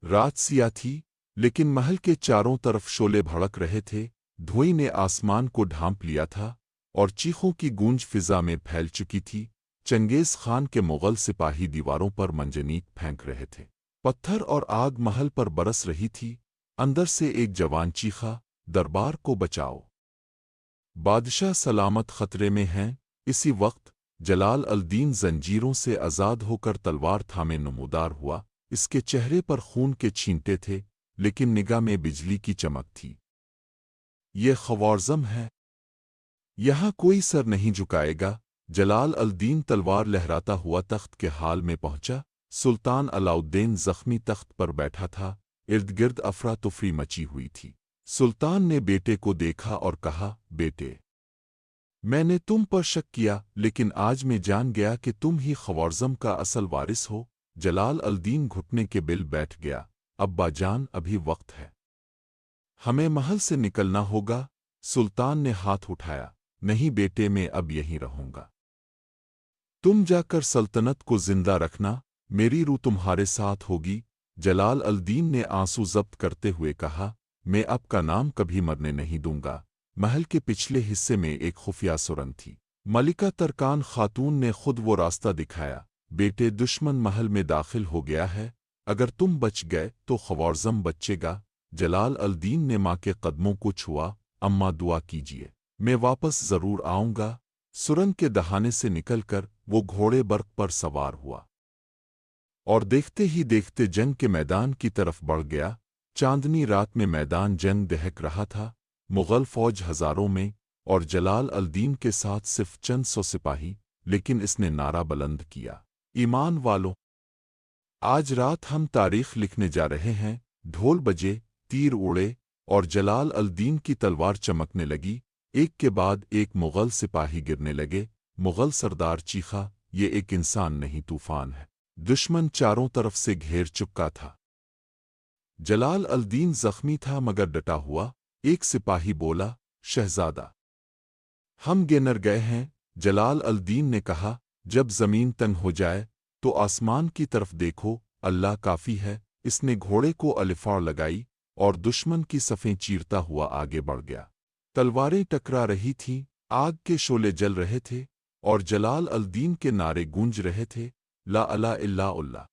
रात सिया थी, लेकिन महल के चारों तरफ शोले भड़क रहे थे। धुएं ने आसमान को ढांप लिया था और चीखों की गूंज फिजा में फैल चुकी थी। चंगेज खान के मुगल सिपाही दीवारों पर मंजनीक फेंक रहे थे। पत्थर और आग महल पर बरस रही थी। अंदर से एक जवान चीखा, दरबार को बचाओ, बादशाह सलामत खतरे में हैं। इसी वक्त जलाल अल-दीन जंजीरों से आज़ाद होकर तलवार थामे नमूदार हुआ। इसके चेहरे पर खून के छींटे थे, लेकिन निगाह में बिजली की चमक थी। ये ख़वारज़म है, यहाँ कोई सर नहीं झुकाएगा। जलाल अल-दीन तलवार लहराता हुआ तख्त के हाल में पहुंचा। सुल्तान अलाउद्दीन जख्मी तख्त पर बैठा था। इर्द गिर्द अफरा तफरी मची हुई थी। सुल्तान ने बेटे को देखा और कहा, बेटे, मैंने तुम पर शक किया, लेकिन आज मैं जान गया कि तुम ही ख़वारज़म का असल वारिस हो। जलाल अल-दीन घुटने के बिल बैठ गया। अब्बा जान, अभी वक्त है, हमें महल से निकलना होगा। सुल्तान ने हाथ उठाया, नहीं बेटे, मैं अब यहीं रहूंगा। तुम जाकर सल्तनत को जिंदा रखना, मेरी रूह तुम्हारे साथ होगी। जलाल अल-दीन ने आंसू जब्त करते हुए कहा, मैं आपका नाम कभी मरने नहीं दूंगा। महल के पिछले हिस्से में एक खुफिया सुरंग थी। मलिका तरकान खातून ने खुद वो रास्ता दिखाया। बेटे, दुश्मन महल में दाखिल हो गया है। अगर तुम बच गए तो ख़वारज़म बचेगा। जलाल अल-दीन ने माँ के कदमों को छुआ। अम्मा, दुआ कीजिए, मैं वापस जरूर आऊंगा। सुरंग के दहाने से निकलकर वो घोड़े बर्क पर सवार हुआ और देखते ही देखते जंग के मैदान की तरफ बढ़ गया। चांदनी रात में मैदान जंग दहक रहा था। मुग़ल फ़ौज हज़ारों में और जलाल अल-दीन के साथ सिर्फ चंद सौ सिपाही। लेकिन इसने नारा बुलंद किया, ईमान वालों, आज रात हम तारीख लिखने जा रहे हैं। ढोल बजे, तीर उड़े और जलाल अल-दीन की तलवार चमकने लगी। एक के बाद एक मुग़ल सिपाही गिरने लगे। मुग़ल सरदार चीखा, ये एक इंसान नहीं, तूफान है। दुश्मन चारों तरफ से घेर चुका था। जलाल अल-दीन जख्मी था मगर डटा हुआ। एक सिपाही बोला, शहजादा, हम गिर गए हैं। जलाल अल-दीन ने कहा, जब ज़मीन तंग हो जाए तो आसमान की तरफ देखो, अल्लाह काफ़ी है। इसने घोड़े को अलिफाड़ लगाई और दुश्मन की सफ़ें चीरता हुआ आगे बढ़ गया। तलवारें टकरा रही थीं, आग के शोले जल रहे थे और जलाल अल-दीन के नारे गूंज रहे थे, ला इलाहा इल्लल्लाह,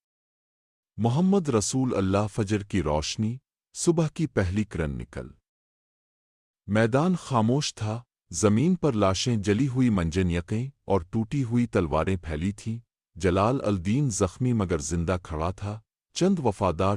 मोहम्मद रसूल अल्लाह। फजर की रोशनी, सुबह की पहली किरण निकल। मैदान खामोश था। जमीन पर लाशें, जली हुई मंजनियकें और टूटी हुई तलवारें फैली थीं। जलाल अल-दीन जख्मी मगर जिंदा खड़ा था। चंद वफादार